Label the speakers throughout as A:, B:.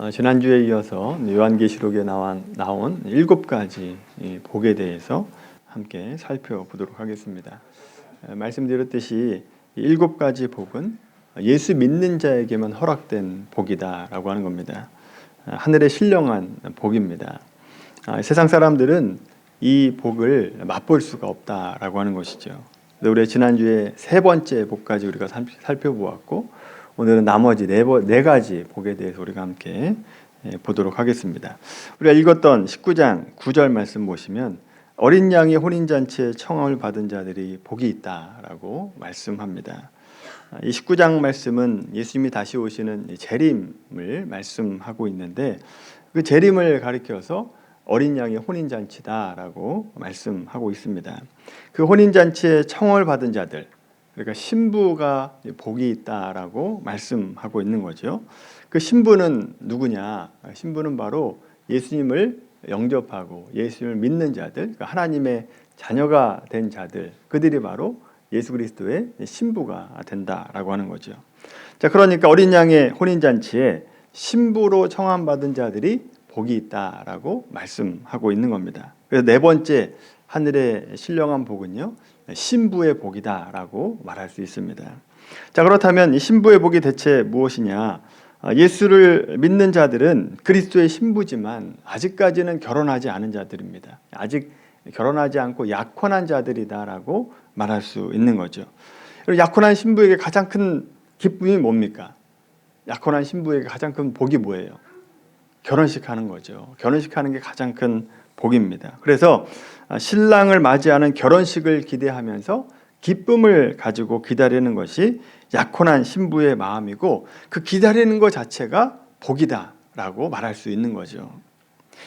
A: 지난주에 이어서 요한계시록에 나온 7가지 복에 대해서 함께 살펴보도록 하겠습니다. 말씀드렸듯이 7가지 복은 예수 믿는 자에게만 허락된 복이다라고 하는 겁니다. 하늘의 신령한 복입니다. 세상 사람들은 이 복을 맛볼 수가 없다라고 하는 것이죠. 우리 지난주에 3번째 복까지 우리가 살펴보았고, 오늘은 나머지 네 가지 복에 대해서 우리가 함께 보도록 하겠습니다. 우리가 읽었던 19장 9절 말씀 보시면 어린 양의 혼인잔치에 청함을 받은 자들이 복이 있다라고 말씀합니다. 이 19장 말씀은 예수님이 다시 오시는 재림을 말씀하고 있는데, 그 재림을 가리켜서 어린 양의 혼인잔치다라고 말씀하고 있습니다. 그 혼인잔치에 청함을 받은 자들, 그러니까 신부가 복이 있다라고 말씀하고 있는 거죠. 그 신부는 누구냐? 신부는 바로 예수님을 영접하고 예수님을 믿는 자들, 그러니까 하나님의 자녀가 된 자들, 그들이 바로 예수 그리스도의 신부가 된다라고 하는 거죠. 자, 그러니까 어린 양의 혼인잔치에 신부로 청함받은 자들이 복이 있다라고 말씀하고 있는 겁니다. 그래서 4번째 하늘의 신령한 복은요, 신부의 복이다라고 말할 수 있습니다. 자, 그렇다면 이 신부의 복이 대체 무엇이냐? 예수를 믿는 자들은 그리스도의 신부지만 아직까지는 결혼하지 않은 자들입니다. 아직 결혼하지 않고 약혼한 자들이다라고 말할 수 있는 거죠. 약혼한 신부에게 가장 큰 기쁨이 뭡니까? 약혼한 신부에게 가장 큰 복이 뭐예요? 결혼식 하는 거죠. 결혼식 하는 게 가장 큰 복입니다. 그래서 신랑을 맞이하는 결혼식을 기대하면서 기쁨을 가지고 기다리는 것이 약혼한 신부의 마음이고, 그 기다리는 것 자체가 복이다라고 말할 수 있는 거죠.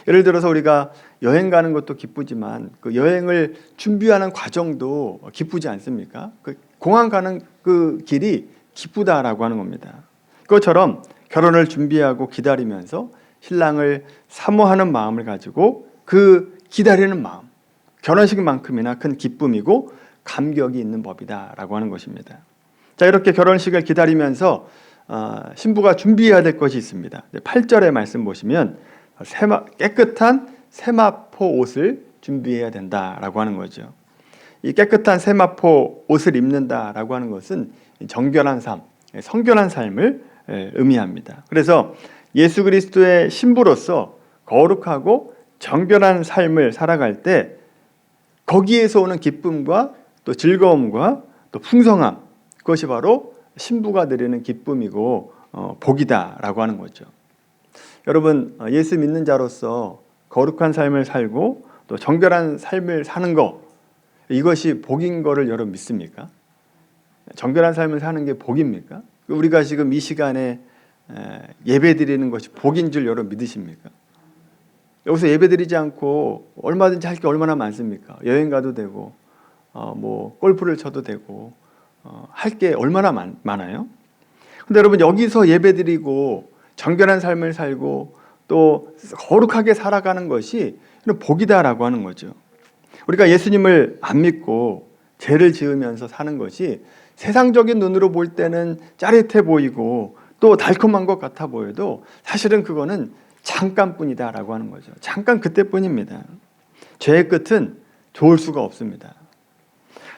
A: 예를 들어서 우리가 여행 가는 것도 기쁘지만 그 여행을 준비하는 과정도 기쁘지 않습니까? 그 공항 가는 그 길이 기쁘다라고 하는 겁니다. 그것처럼 결혼을 준비하고 기다리면서 신랑을 사모하는 마음을 가지고 그 기다리는 마음, 결혼식만큼이나 큰 기쁨이고 감격이 있는 법이다라고 하는 것입니다. 자, 이렇게 결혼식을 기다리면서 신부가 준비해야 될 것이 있습니다. 8절의 말씀 보시면 깨끗한 세마포 옷을 준비해야 된다라고 하는 거죠. 이 깨끗한 세마포 옷을 입는다라고 하는 것은 정결한 삶, 성결한 삶을 의미합니다. 그래서 예수 그리스도의 신부로서 거룩하고 정결한 삶을 살아갈 때 거기에서 오는 기쁨과 또 즐거움과 또 풍성함, 그것이 바로 신부가 드리는 기쁨이고 복이다라고 하는 거죠. 여러분, 예수 믿는 자로서 거룩한 삶을 살고 또 정결한 삶을 사는 것, 이것이 복인 거를 여러분 믿습니까? 정결한 삶을 사는 게 복입니까? 우리가 지금 이 시간에 예배 드리는 것이 복인 줄 여러분 믿으십니까? 여기서 예배 드리지 않고 얼마든지 할 게 얼마나 많습니까? 여행 가도 되고 뭐 골프를 쳐도 되고 할 게 얼마나 많아요? 근데 여러분, 여기서 예배 드리고 정결한 삶을 살고 또 거룩하게 살아가는 것이 복이다라고 하는 거죠. 우리가 예수님을 안 믿고 죄를 지으면서 사는 것이 세상적인 눈으로 볼 때는 짜릿해 보이고 또 달콤한 것 같아 보여도 사실은 그거는 잠깐뿐이다라고 하는 거죠. 잠깐 그때뿐입니다. 죄의 끝은 좋을 수가 없습니다.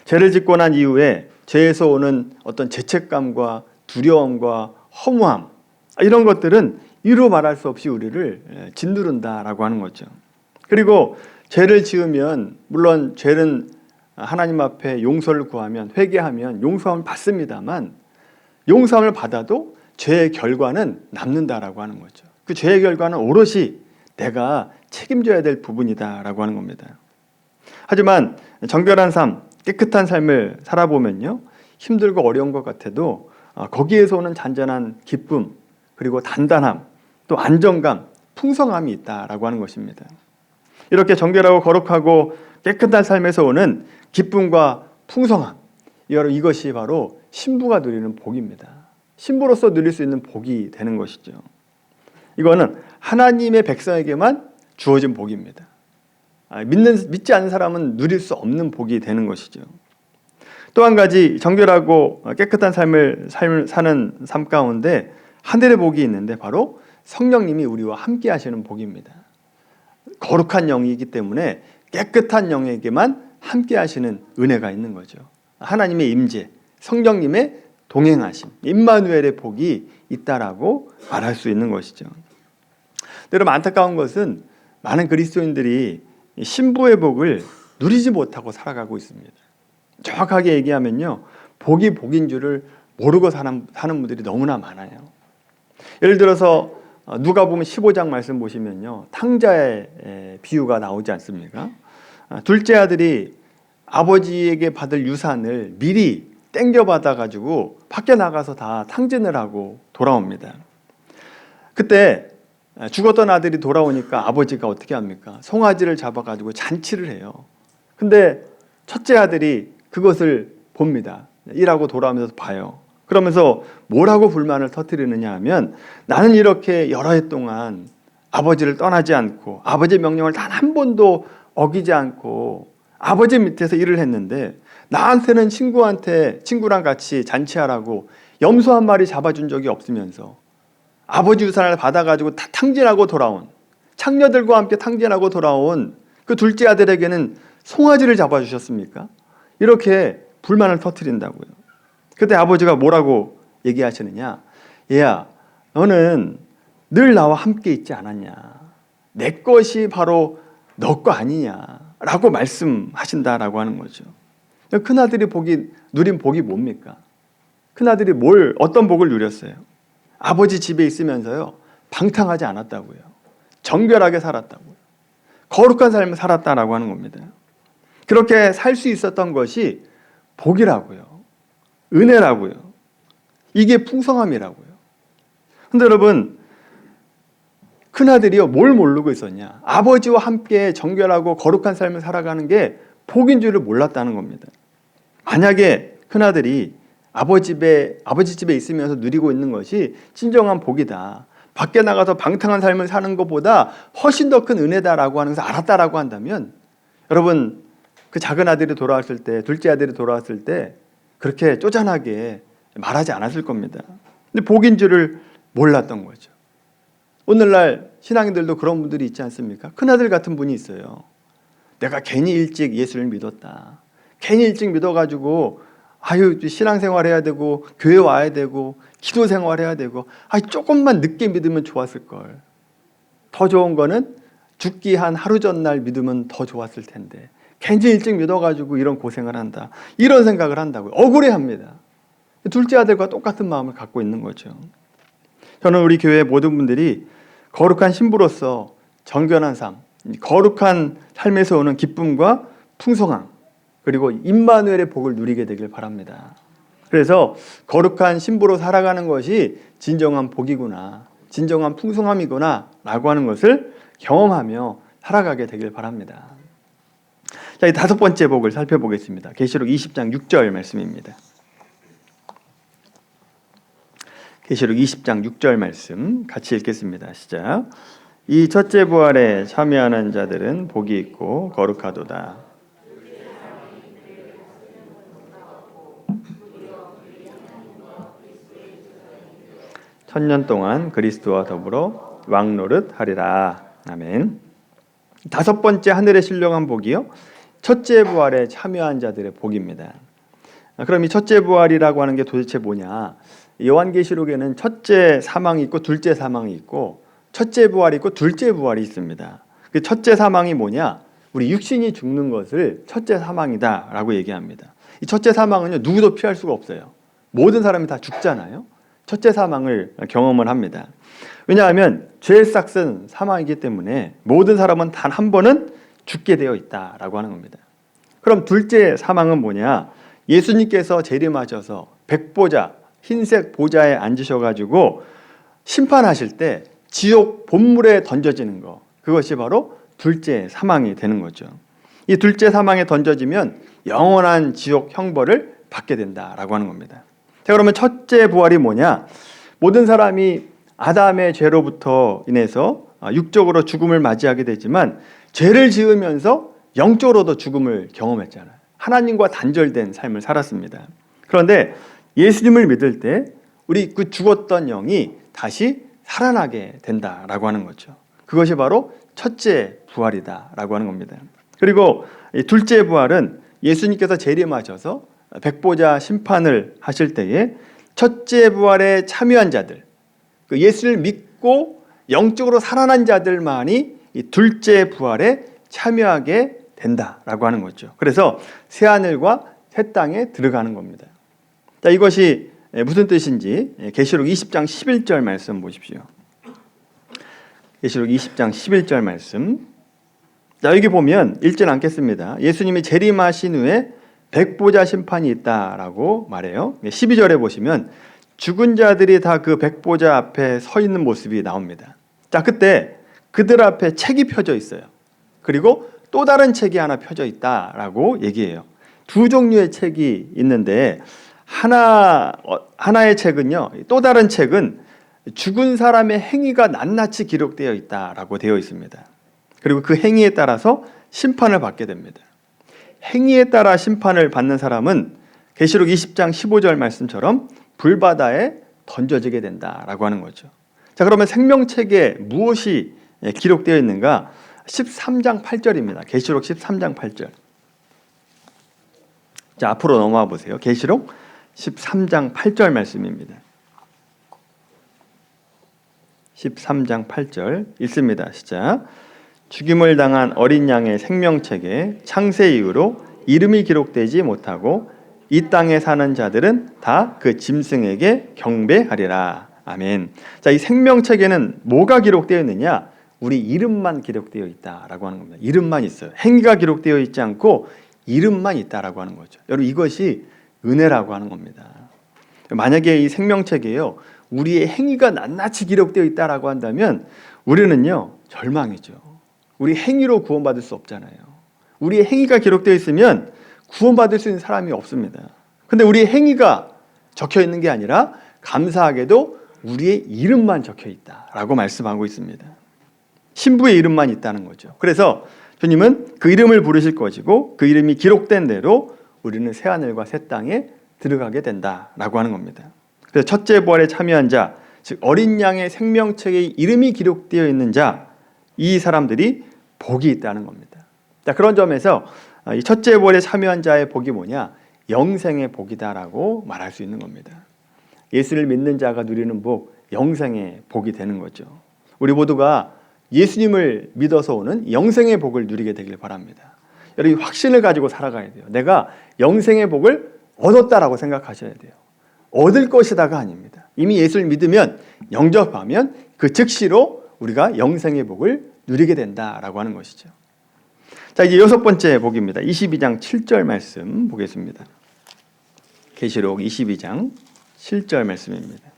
A: 죄를 짓고 난 이후에 죄에서 오는 어떤 죄책감과 두려움과 허무함, 이런 것들은 이루 말할 수 없이 우리를 짓누른다라고 하는 거죠. 그리고 죄를 지으면 물론 죄는 하나님 앞에 용서를 구하면, 회개하면 용서함을 받습니다만, 용서함을 받아도 죄의 결과는 남는다라고 하는 거죠. 그 죄의 결과는 오롯이 내가 책임져야 될 부분이다라고 하는 겁니다. 하지만 정결한 삶, 깨끗한 삶을 살아보면요, 힘들고 어려운 것 같아도 거기에서 오는 잔잔한 기쁨, 그리고 단단함, 또 안정감, 풍성함이 있다라고 하는 것입니다. 이렇게 정결하고 거룩하고 깨끗한 삶에서 오는 기쁨과 풍성함, 이것이 바로 신부가 누리는 복입니다. 신부로서 누릴 수 있는 복이 되는 것이죠. 이거는 하나님의 백성에게만 주어진 복입니다. 믿지 않는 사람은 누릴 수 없는 복이 되는 것이죠. 또 한 가지, 정결하고 깨끗한 삶을 사는 삶 가운데 하늘의 복이 있는데 바로 성령님이 우리와 함께 하시는 복입니다. 거룩한 영이기 때문에 깨끗한 영에게만 함께 하시는 은혜가 있는 거죠. 하나님의 임재, 성령님의 동행하심, 임마누엘의 복이 있다라고 말할 수 있는 것이죠. 여러분, 안타까운 것은 많은 그리스도인들이 신부의 복을 누리지 못하고 살아가고 있습니다. 정확하게 얘기하면요, 복이 복인 줄을 모르고 사는 분들이 너무나 많아요. 예를 들어서 누가복음 15장 말씀 보시면요, 탕자의 비유가 나오지 않습니까? 둘째 아들이 아버지에게 받을 유산을 미리 땡겨받아 가지고 밖에 나가서 다 탕진을 하고 돌아옵니다. 그때 죽었던 아들이 돌아오니까 아버지가 어떻게 합니까? 송아지를 잡아가지고 잔치를 해요. 근데 첫째 아들이 그것을 봅니다. 일하고 돌아오면서 봐요. 그러면서 뭐라고 불만을 터뜨리느냐 하면, 나는 이렇게 여러 해 동안 아버지를 떠나지 않고 아버지의 명령을 단 한 번도 어기지 않고 아버지 밑에서 일을 했는데, 나한테는 친구랑 같이 잔치하라고 염소 한 마리 잡아준 적이 없으면서 아버지 유산을 받아가지고 다 탕진하고 돌아온, 창녀들과 함께 탕진하고 돌아온 그 둘째 아들에게는 송아지를 잡아주셨습니까? 이렇게 불만을 터뜨린다고요. 그때 아버지가 뭐라고 얘기하시느냐? 얘야, 너는 늘 나와 함께 있지 않았냐? 내 것이 바로 너 거 아니냐? 라고 말씀하신다라고 하는 거죠. 큰아들이 누린 복이 뭡니까? 큰아들이 어떤 복을 누렸어요? 아버지 집에 있으면서요, 방탕하지 않았다고요. 정결하게 살았다고요. 거룩한 삶을 살았다라고 하는 겁니다. 그렇게 살 수 있었던 것이 복이라고요. 은혜라고요. 이게 풍성함이라고요. 근데 여러분, 큰아들이요, 뭘 모르고 있었냐? 아버지와 함께 정결하고 거룩한 삶을 살아가는 게 복인 줄을 몰랐다는 겁니다. 만약에 큰아들이 아버지 집에 있으면서 누리고 있는 것이 진정한 복이다, 밖에 나가서 방탕한 삶을 사는 것보다 훨씬 더 큰 은혜다라고 하는 것을 알았다라고 한다면, 여러분, 그 작은 아들이 돌아왔을 때, 둘째 아들이 돌아왔을 때 그렇게 쪼잔하게 말하지 않았을 겁니다. 근데 복인 줄을 몰랐던 거죠. 오늘날 신앙인들도 그런 분들이 있지 않습니까? 큰아들 같은 분이 있어요. 내가 괜히 일찍 예수를 믿었다, 괜히 일찍 믿어가지고 신앙생활 해야 되고 교회 와야 되고 기도 생활해야 되고 조금만 늦게 믿으면 좋았을 걸. 더 좋은 거는 죽기 한 하루 전날 믿으면 더 좋았을 텐데 괜히 일찍 믿어가지고 이런 고생을 한다, 이런 생각을 한다고요. 억울해합니다. 둘째 아들과 똑같은 마음을 갖고 있는 거죠. 저는 우리 교회 모든 분들이 거룩한 신부로서 정결한 삶, 거룩한 삶에서 오는 기쁨과 풍성함, 그리고 임마누엘의 복을 누리게 되길 바랍니다. 그래서 거룩한 신부로 살아가는 것이 진정한 복이구나, 진정한 풍성함이구나 라고 하는 것을 경험하며 살아가게 되길 바랍니다. 자, 이 다섯 번째 복을 살펴보겠습니다. 계시록 20장 6절 말씀입니다. 계시록 20장 6절 말씀 같이 읽겠습니다. 시작. 이 첫째 부활에 참여하는 자들은 복이 있고 거룩하도다. 천년 동안 그리스도와 더불어 왕노릇 하리라. 아멘. 다섯 번째 하늘의 신령한 복이요, 첫째 부활에 참여한 자들의 복입니다. 그럼 이 첫째 부활이라고 하는 게 도대체 뭐냐? 요한계시록에는 첫째 사망이 있고 둘째 사망이 있고 첫째 부활이 있고 둘째 부활이 있습니다. 그 첫째 사망이 뭐냐? 우리 육신이 죽는 것을 첫째 사망이다라고 얘기합니다. 이 첫째 사망은요, 누구도 피할 수가 없어요. 모든 사람이 다 죽잖아요. 첫째 사망을 경험을 합니다. 왜냐하면 죄의 삭은 사망이기 때문에 모든 사람은 단 한 번은 죽게 되어 있다라고 하는 겁니다. 그럼 둘째 사망은 뭐냐? 예수님께서 재림하셔서 백보자, 흰색 보좌에 앉으셔가지고 심판하실 때 지옥 본물에 던져지는 거, 그것이 바로 둘째 사망이 되는 거죠. 이 둘째 사망에 던져지면 영원한 지옥 형벌을 받게 된다라고 하는 겁니다. 자, 그러면 첫째 부활이 뭐냐? 모든 사람이 아담의 죄로부터 인해서 육적으로 죽음을 맞이하게 되지만 죄를 지으면서 영적으로도 죽음을 경험했잖아요. 하나님과 단절된 삶을 살았습니다. 그런데 예수님을 믿을 때 우리 그 죽었던 영이 다시 살아나게 된다라고 하는 거죠. 그것이 바로 첫째 부활이다라고 하는 겁니다. 그리고 둘째 부활은 예수님께서 재림하셔서 백보자 심판을 하실 때에 첫째 부활에 참여한 자들, 그 예수를 믿고 영적으로 살아난 자들만이 이 둘째 부활에 참여하게 된다라고 하는 거죠. 그래서 새 하늘과 새 땅에 들어가는 겁니다. 자, 이것이 무슨 뜻인지 계시록 20장 11절 말씀 보십시오. 계시록 20장 11절 말씀. 자, 여기 보면 읽지는 않겠습니다. 예수님이 재림하신 후에 백보자 심판이 있다라고 말해요. 12절에 보시면 죽은 자들이 다 그 백보자 앞에 서 있는 모습이 나옵니다. 자, 그때 그들 앞에 책이 펴져 있어요. 그리고 또 다른 책이 하나 펴져 있다라고 얘기해요. 두 종류의 책이 있는데 하나의 책은요, 또 다른 책은 죽은 사람의 행위가 낱낱이 기록되어 있다라고 되어 있습니다. 그리고 그 행위에 따라서 심판을 받게 됩니다. 행위에 따라 심판을 받는 사람은 계시록 20장 15절 말씀처럼 불바다에 던져지게 된다라고 하는 거죠. 자, 그러면 생명책에 무엇이 기록되어 있는가? 13장 8절입니다. 계시록 13장 8절. 자, 앞으로 넘어와 보세요. 계시록 13장 8절 말씀입니다. 13장 8절 읽습니다. 시작. 죽임을 당한 어린 양의 생명책에 창세 이후로 이름이 기록되지 못하고 이 땅에 사는 자들은 다 그 짐승에게 경배하리라. 아멘. 자, 이 생명책에는 뭐가 기록되어 있느냐? 우리 이름만 기록되어 있다라고 하는 겁니다. 이름만 있어요. 행위가 기록되어 있지 않고 이름만 있다라고 하는 거죠. 여러분, 이것이 은혜라고 하는 겁니다. 만약에 이 생명책에요, 우리의 행위가 낱낱이 기록되어 있다라고 한다면 우리는요, 절망이죠. 우리 행위로 구원받을 수 없잖아요. 우리의 행위가 기록되어 있으면 구원받을 수 있는 사람이 없습니다. 근데 우리의 행위가 적혀 있는 게 아니라 감사하게도 우리의 이름만 적혀 있다라고 말씀하고 있습니다. 신부의 이름만 있다는 거죠. 그래서 주님은 그 이름을 부르실 것이고 그 이름이 기록된 대로 우리는 새하늘과 새 땅에 들어가게 된다라고 하는 겁니다. 그래서 첫째 부활에 참여한 자, 즉 어린 양의 생명책에 이름이 기록되어 있는 자, 이 사람들이 복이 있다는 겁니다. 자, 그런 점에서 이 첫째 부활에 참여한 자의 복이 뭐냐? 영생의 복이다라고 말할 수 있는 겁니다. 예수를 믿는 자가 누리는 복, 영생의 복이 되는 거죠. 우리 모두가 예수님을 믿어서 오는 영생의 복을 누리게 되길 바랍니다. 여러분, 확신을 가지고 살아가야 돼요. 내가 영생의 복을 얻었다라고 생각하셔야 돼요. 얻을 것이다가 아닙니다. 이미 예수를 믿으면, 영접하면 그 즉시로 우리가 영생의 복을 누리게 된다라고 하는 것이죠. 자, 이제 여섯 번째 복입니다. 22장 7절 말씀 보겠습니다. 계시록 22장 7절 말씀입니다.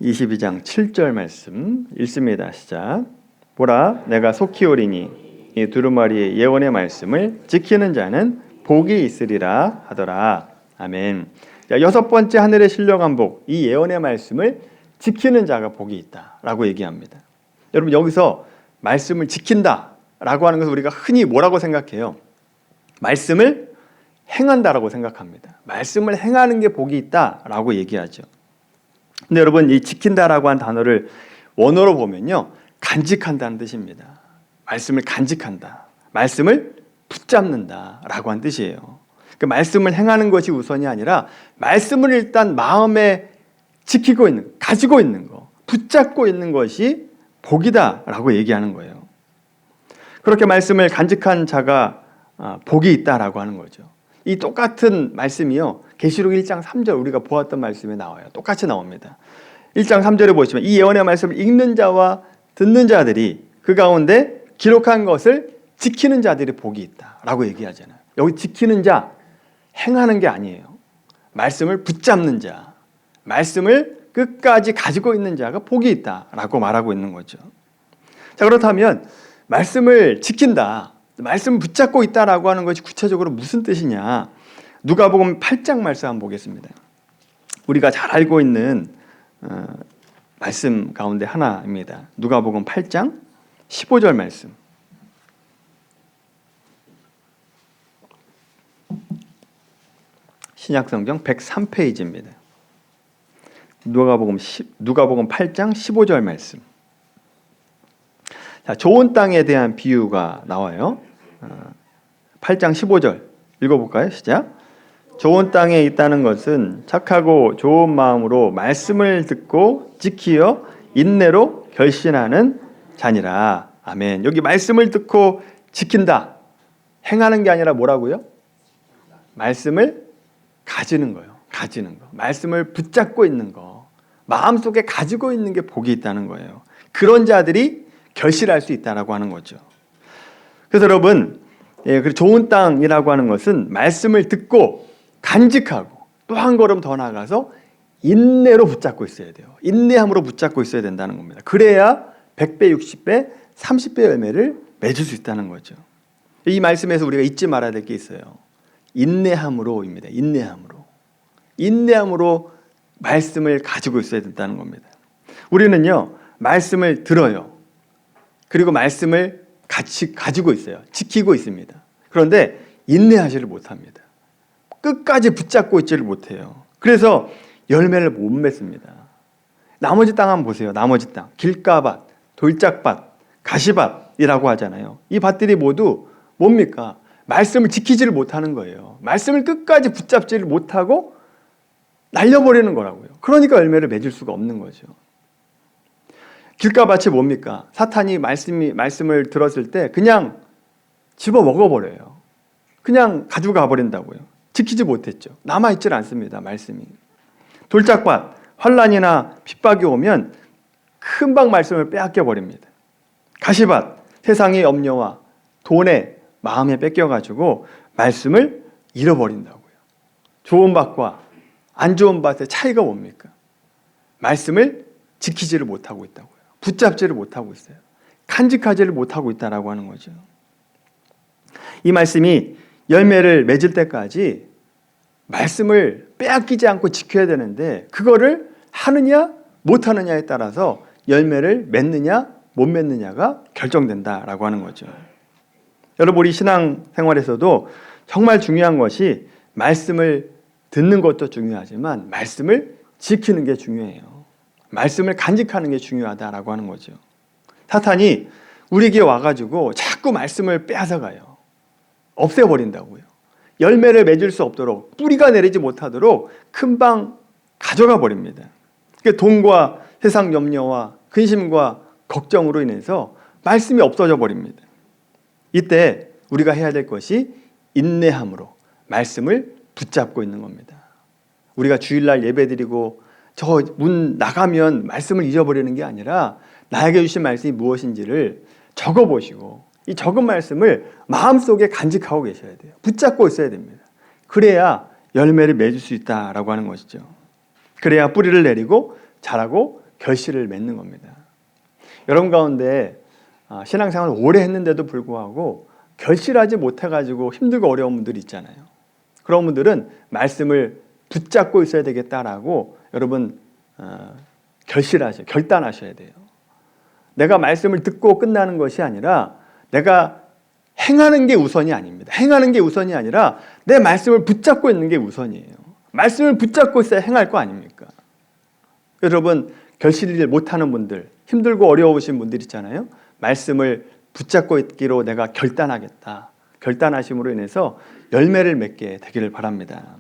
A: 22장 7절 말씀 읽습니다. 시작. 보라, 내가 속히 오리니 이 두루마리의 예언의 말씀을 지키는 자는 복이 있으리라 하더라. 아멘. 자, 여섯 번째 하늘에 실려간 복, 이 예언의 말씀을 지키는 자가 복이 있다라고 얘기합니다. 여러분, 여기서 말씀을 지킨다라고 하는 것을 우리가 흔히 뭐라고 생각해요? 말씀을 행한다라고 생각합니다. 말씀을 행하는 게 복이 있다라고 얘기하죠. 근데 여러분, 이 지킨다라고 한 단어를 원어로 보면요, 간직한다는 뜻입니다. 말씀을 간직한다, 말씀을 붙잡는다라고 한 뜻이에요. 그 말씀을 행하는 것이 우선이 아니라 말씀을 일단 마음에 지키고 있는, 가지고 있는 거, 붙잡고 있는 것이 복이다라고 얘기하는 거예요. 그렇게 말씀을 간직한 자가 복이 있다라고 하는 거죠. 이 똑같은 말씀이요, 계시록 1장 3절 우리가 보았던 말씀에 나와요. 똑같이 나옵니다. 1장 3절에 보시면 이 예언의 말씀을 읽는 자와 듣는 자들이 그 가운데 기록한 것을 지키는 자들이 복이 있다라고 얘기하잖아요. 여기 지키는 자, 행하는 게 아니에요. 말씀을 붙잡는 자, 말씀을 끝까지 가지고 있는 자가 복이 있다라고 말하고 있는 거죠. 자, 그렇다면 말씀을 지킨다, 말씀을 붙잡고 있다라고 하는 것이 구체적으로 무슨 뜻이냐? 누가복음 8장 말씀 한번 보겠습니다. 우리가 잘 알고 있는 말씀 가운데 하나입니다. 누가복음 8장 15절 말씀. 신약성경 103페이지입니다. 누가복음 8장 15절 말씀. 자, 좋은 땅에 대한 비유가 나와요. 8장 15절 읽어볼까요? 시작. 좋은 땅에 있다는 것은 착하고 좋은 마음으로 말씀을 듣고 지키어 인내로 결신하는 자니라. 아멘. 여기 말씀을 듣고 지킨다. 행하는 게 아니라 뭐라고요? 말씀을 가지는 거예요. 가지는 거. 말씀을 붙잡고 있는 거. 마음속에 가지고 있는 게 복이 있다는 거예요. 그런 자들이 결실할 수 있다라고 하는 거죠. 그래서 여러분, 좋은 땅이라고 하는 것은 말씀을 듣고 간직하고 또 한 걸음 더 나아가서 인내로 붙잡고 있어야 돼요. 인내함으로 붙잡고 있어야 된다는 겁니다. 그래야 100배, 60배, 30배 열매를 맺을 수 있다는 거죠. 이 말씀에서 우리가 잊지 말아야 될 게 있어요. 인내함으로입니다. 인내함으로 말씀을 가지고 있어야 된다는 겁니다. 우리는요, 말씀을 들어요. 그리고 말씀을 같이 가지고 있어요. 지키고 있습니다. 그런데 인내하지를 못합니다. 끝까지 붙잡고 있지를 못해요. 그래서 열매를 못 맺습니다. 나머지 땅 한번 보세요. 나머지 땅. 길가밭, 돌짝밭, 가시밭이라고 하잖아요. 이 밭들이 모두 뭡니까? 말씀을 지키지를 못하는 거예요. 말씀을 끝까지 붙잡지를 못하고 날려버리는 거라고요. 그러니까 열매를 맺을 수가 없는 거죠. 길가밭이 뭡니까? 사탄이 말씀을 들었을 때 그냥 집어 먹어버려요. 그냥 가져가 버린다고요. 지키지 못했죠. 남아있질 않습니다. 말씀이. 돌짝밭, 환난이나 핍박이 오면 금방 말씀을 빼앗겨 버립니다. 가시밭, 세상의 염려와 돈에 마음에 뺏겨가지고 말씀을 잃어버린다고요. 좋은 밭과 안 좋은 밭의 차이가 뭡니까? 말씀을 지키지를 못하고 있다고요. 붙잡지를 못하고 있어요. 간직하지를 못하고 있다라고 하는 거죠. 이 말씀이 열매를 맺을 때까지 말씀을 빼앗기지 않고 지켜야 되는데 그거를 하느냐 못하느냐에 따라서 열매를 맺느냐 못 맺느냐가 결정된다라고 하는 거죠. 여러분, 우리 신앙생활에서도 정말 중요한 것이 말씀을 듣는 것도 중요하지만 말씀을 지키는 게 중요해요. 말씀을 간직하는 게 중요하다라고 하는 거죠. 사탄이 우리에게 와가지고 자꾸 말씀을 빼앗아가요. 없애버린다고요. 열매를 맺을 수 없도록, 뿌리가 내리지 못하도록 금방 가져가 버립니다. 돈과 세상 염려와 근심과 걱정으로 인해서 말씀이 없어져 버립니다. 이때 우리가 해야 될 것이 인내함으로 말씀을 붙잡고 있는 겁니다. 우리가 주일날 예배드리고 저 문 나가면 말씀을 잊어버리는 게 아니라 나에게 주신 말씀이 무엇인지를 적어보시고 이 적은 말씀을 마음속에 간직하고 계셔야 돼요. 붙잡고 있어야 됩니다. 그래야 열매를 맺을 수 있다라고 하는 것이죠. 그래야 뿌리를 내리고 자라고 결실을 맺는 겁니다. 여러분 가운데 신앙생활을 오래 했는데도 불구하고 결실하지 못해가지고 힘들고 어려운 분들이 있잖아요. 그런 분들은 말씀을 붙잡고 있어야 되겠다라고 여러분 결단하셔야 돼요. 내가 말씀을 듣고 끝나는 것이 아니라 내가 행하는 게 우선이 아닙니다. 행하는 게 우선이 아니라 내 말씀을 붙잡고 있는 게 우선이에요. 말씀을 붙잡고 있어야 행할 거 아닙니까? 여러분, 결실을 못하는 분들, 힘들고 어려우신 분들 있잖아요. 말씀을 붙잡고 있기로 내가 결단하겠다. 결단하심으로 인해서 열매를 맺게 되기를 바랍니다.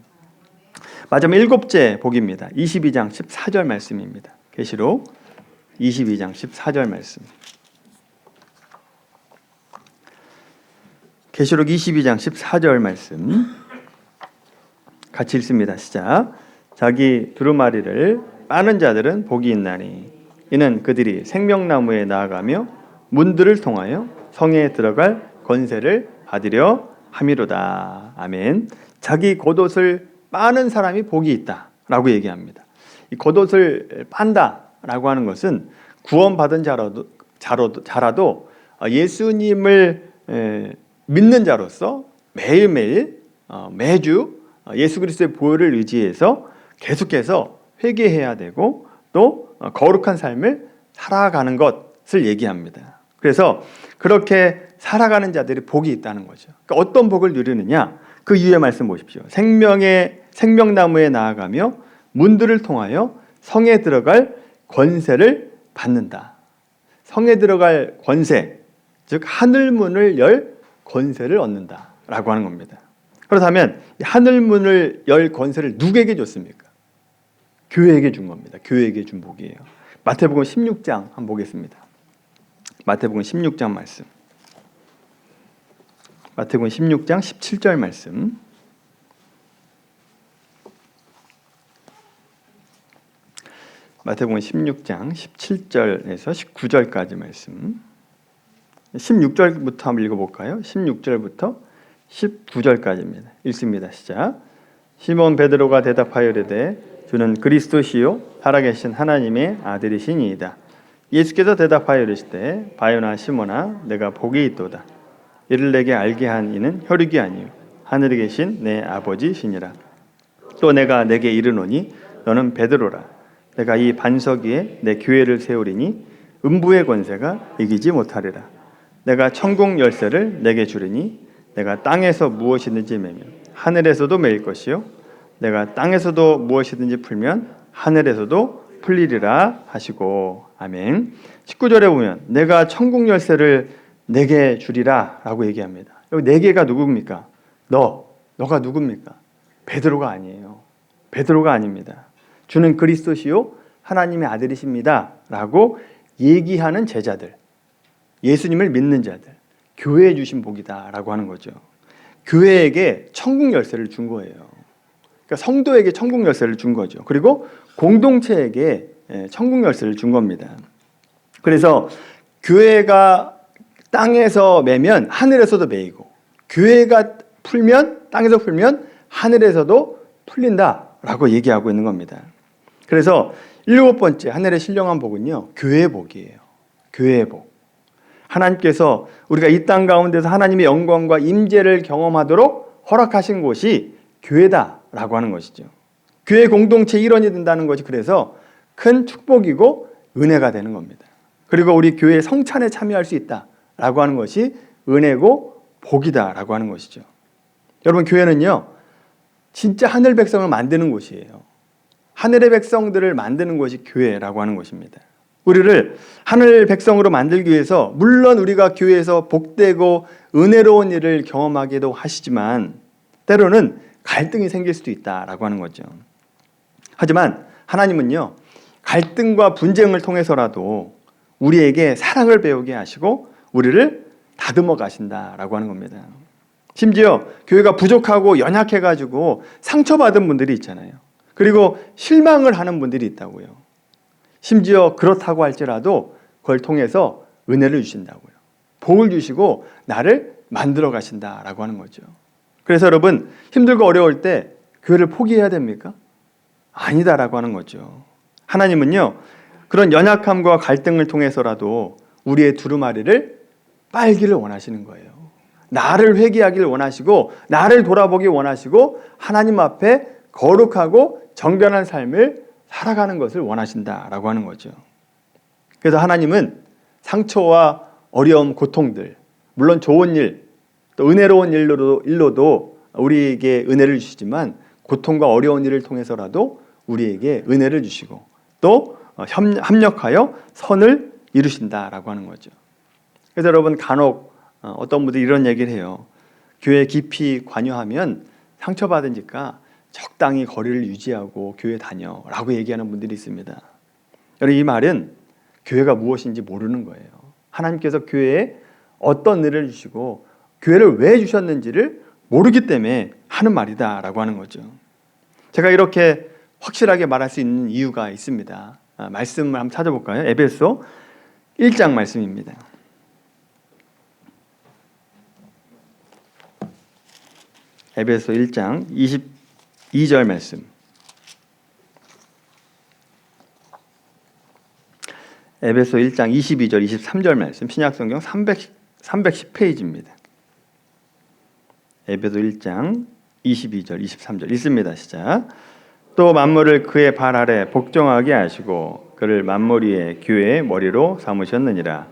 A: 마지막 7째 복입니다. 22장 14절 말씀입니다. 계시록 22장 14절 말씀. 계시록 22장 14절 말씀 같이 읽습니다. 시작. 자기 두루마리를 빠는 자들은 복이 있나니 이는 그들이 생명나무에 나아가며 문들을 통하여 성에 들어갈 권세를 받으려 함이로다. 아멘. 자기 겉옷을 빠는 사람이 복이 있다라고 얘기합니다. 이 겉옷을 빤다라고 하는 것은 구원받은 자라도 예수님을 믿는 자로서 매일매일 매주 예수 그리스도의 보혈을 의지해서 계속해서 회개해야 되고 또 거룩한 삶을 살아가는 것을 얘기합니다. 그래서 그렇게 살아가는 자들이 복이 있다는 거죠. 그러니까 어떤 복을 누리느냐? 그 이유의 말씀 보십시오. 생명나무에 나아가며 문들을 통하여 성에 들어갈 권세를 받는다. 성에 들어갈 권세, 즉 하늘문을 열 권세를 얻는다라고 하는 겁니다. 그렇다면 하늘문을 열 권세를 누구에게 줬습니까? 교회에게 준 겁니다. 교회에게 준 복이에요. 마태복음 16장 한번 보겠습니다. 마태복음 16장 말씀. 마태복음 16장 17절 말씀. 마태복음 16장 17절에서 19절까지 말씀. 16절부터 한번 읽어볼까요? 16절부터 19절까지입니다. 읽습니다. 시작. 시몬 베드로가 대답하여 이르되 주는 그리스도시요 살아계신 하나님의 아들이시니이다. 예수께서 대답하여 이르시되 바요나 시몬아 내가 복이 있도다. 이를 내게 알게 한 이는 혈육이 아니요 하늘에 계신 내 아버지시니라. 또 내가 내게 이르노니 너는 베드로라. 내가 이 반석 위에 내 교회를 세우리니 음부의 권세가 이기지 못하리라. 내가 천국 열쇠를 내게 주리니 내가 땅에서 무엇이든지 매면 하늘에서도 매일 것이요 내가 땅에서도 무엇이든지 풀면 하늘에서도 풀리리라 하시고. 아멘. 19절에 보면 내가 천국 열쇠를 내게 주리라 라고 얘기합니다. 여기 네 개가 누굽니까? 너가 누굽니까? 베드로가 아니에요. 베드로가 아닙니다. 주는 그리스도시요 하나님의 아들이십니다 라고 얘기하는 제자들, 예수님을 믿는 자들, 교회에 주신 복이다 라고 하는 거죠. 교회에게 천국 열쇠를 준 거예요. 그러니까 성도에게 천국 열쇠를 준 거죠. 그리고 공동체에게 천국 열쇠를 준 겁니다. 그래서 교회가 땅에서 매면 하늘에서도 매이고, 교회가 풀면 땅에서 풀면 하늘에서도 풀린다라고 얘기하고 있는 겁니다. 그래서 7번째 하늘의 신령한 복은요, 교회의 복이에요. 교회의 복. 하나님께서 우리가 이 땅 가운데서 하나님의 영광과 임재를 경험하도록 허락하신 곳이 교회다라고 하는 것이죠. 교회 공동체 일원이 된다는 것이 그래서 큰 축복이고 은혜가 되는 겁니다. 그리고 우리 교회 성찬에 참여할 수 있다라고 하는 것이 은혜고 복이다라고 하는 것이죠. 여러분, 교회는요 진짜 하늘 백성을 만드는 곳이에요. 하늘의 백성들을 만드는 것이 교회라고 하는 것입니다. 우리를 하늘 백성으로 만들기 위해서 물론 우리가 교회에서 복되고 은혜로운 일을 경험하기도 하시지만 때로는 갈등이 생길 수도 있다라고 하는 거죠. 하지만 하나님은요 갈등과 분쟁을 통해서라도 우리에게 사랑을 배우게 하시고 우리를 다듬어 가신다라고 하는 겁니다. 심지어 교회가 부족하고 연약해가지고 상처받은 분들이 있잖아요. 그리고 실망을 하는 분들이 있다고요. 심지어 그렇다고 할지라도 그걸 통해서 은혜를 주신다고요. 복을 주시고 나를 만들어 가신다라고 하는 거죠. 그래서 여러분, 힘들고 어려울 때 교회를 포기해야 됩니까? 아니다라고 하는 거죠. 하나님은요 그런 연약함과 갈등을 통해서라도 우리의 두루마리를 빨기를 원하시는 거예요. 나를 회개하기를 원하시고 나를 돌아보기 원하시고 하나님 앞에 거룩하고 정결한 삶을 살아가는 것을 원하신다라고 하는 거죠. 그래서 하나님은 상처와 어려움, 고통들, 물론 좋은 일, 또 은혜로운 일로도 우리에게 은혜를 주시지만 고통과 어려운 일을 통해서라도 우리에게 은혜를 주시고 또 협력하여 선을 이루신다라고 하는 거죠. 그래서 여러분, 간혹 어떤 분들이 이런 얘기를 해요. 교회 깊이 관여하면 상처받으니까 적당히 거리를 유지하고 교회 다녀라고 얘기하는 분들이 있습니다. 여러분, 이 말은 교회가 무엇인지 모르는 거예요. 하나님께서 교회에 어떤 은혜를 주시고 교회를 왜 주셨는지를 모르기 때문에 하는 말이다라고 하는 거죠. 제가 이렇게 확실하게 말할 수 있는 이유가 있습니다. 말씀을 한번 찾아볼까요? 에베소 1장 말씀입니다. 에베소 1장 22절 말씀. 에베소 1장 22절 23절 말씀. 신약성경 310페이지입니다. 에베소 1장 22절 23절 읽습니다. 시작. 또 만물을 그의 발 아래 복종하게 하시고 그를 만물 위에 교회의 머리로 삼으셨느니라.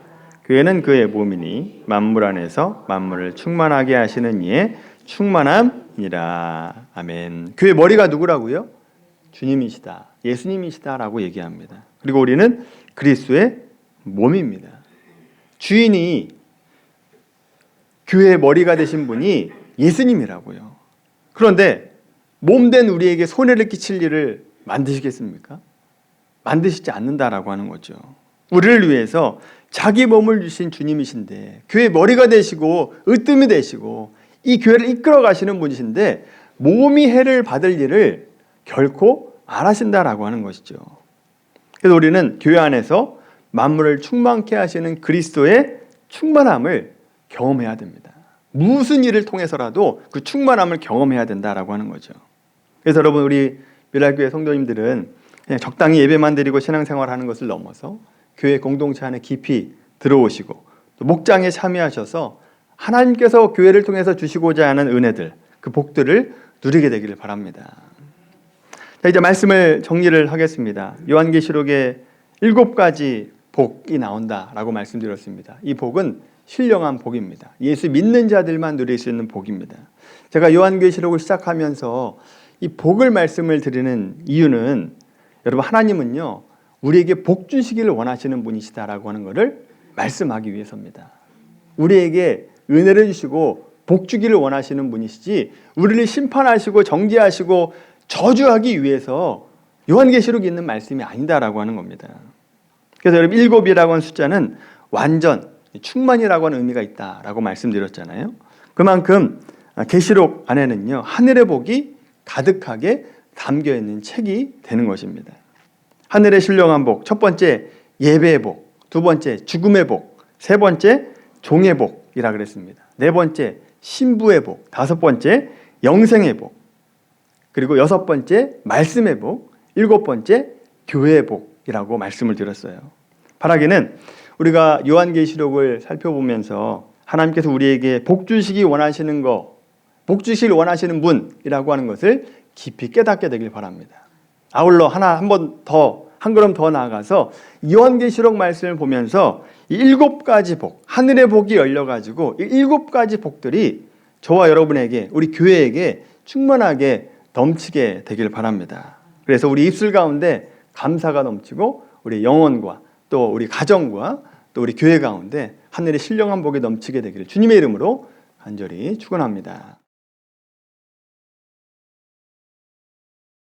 A: 교회는 그의 몸이니 만물 안에서 만물을 충만하게 하시는 이의 충만함이라. 아멘. 교회 머리가 누구라고요? 주님이시다, 예수님이시다라고 얘기합니다. 그리고 우리는 그리스도의 몸입니다. 주인이 교회의 머리가 되신 분이 예수님이라고요. 그런데 몸된 우리에게 손해를 끼칠 일을 만드시겠습니까? 만드시지 않는다라고 하는 거죠. 우리를 위해서 자기 몸을 주신 주님이신데, 교회의 머리가 되시고 으뜸이 되시고 이 교회를 이끌어 가시는 분이신데 몸이 해를 받을 일을 결코 안 하신다라고 하는 것이죠. 그래서 우리는 교회 안에서 만물을 충만케 하시는 그리스도의 충만함을 경험해야 됩니다. 무슨 일을 통해서라도 그 충만함을 경험해야 된다라고 하는 거죠. 그래서 여러분, 우리 미랄교회 성도님들은 그냥 적당히 예배만 드리고 신앙생활하는 것을 넘어서 교회 공동체 안에 깊이 들어오시고 또 목장에 참여하셔서 하나님께서 교회를 통해서 주시고자 하는 은혜들, 그 복들을 누리게 되기를 바랍니다. 자, 이제 말씀을 정리를 하겠습니다. 요한계시록에 7가지 복이 나온다라고 말씀드렸습니다. 이 복은 신령한 복입니다. 예수 믿는 자들만 누릴 수 있는 복입니다. 제가 요한계시록을 시작하면서 이 복을 말씀을 드리는 이유는, 여러분, 하나님은요 우리에게 복 주시기를 원하시는 분이시다라고 하는 것을 말씀하기 위해서입니다. 우리에게 은혜를 주시고 복 주기를 원하시는 분이시지 우리를 심판하시고 정죄하시고 저주하기 위해서 요한계시록에 있는 말씀이 아니다라고 하는 겁니다. 그래서 여러분, 7이라고 하는 숫자는 완전, 충만이라고 하는 의미가 있다라고 말씀드렸잖아요. 그만큼 계시록 안에는요 하늘의 복이 가득하게 담겨있는 책이 되는 것입니다. 하늘의 신령한 복, 첫 번째 예배의 복, 두 번째 죽음의 복, 세 번째 종의 복이라 그랬습니다. 네 번째 신부의 복, 다섯 번째 영생의 복, 그리고 여섯 번째 말씀의 복, 일곱 번째 교회의 복이라고 말씀을 드렸어요. 바라기는 우리가 요한계시록을 살펴보면서 하나님께서 우리에게 복 주시기 원하시는 것, 복 주시길 원하시는 분이라고 하는 것을 깊이 깨닫게 되길 바랍니다. 아울러 한 걸음 더 나아가서 요한계시록 말씀을 보면서 이 7가지 복, 하늘의 복이 열려가지고 이 7가지 복들이 저와 여러분에게, 우리 교회에게 충만하게 넘치게 되길 바랍니다. 그래서 우리 입술 가운데 감사가 넘치고 우리 영혼과 또 우리 가정과 또 우리 교회 가운데 하늘의 신령한 복이 넘치게 되기를 주님의 이름으로 간절히 축원합니다.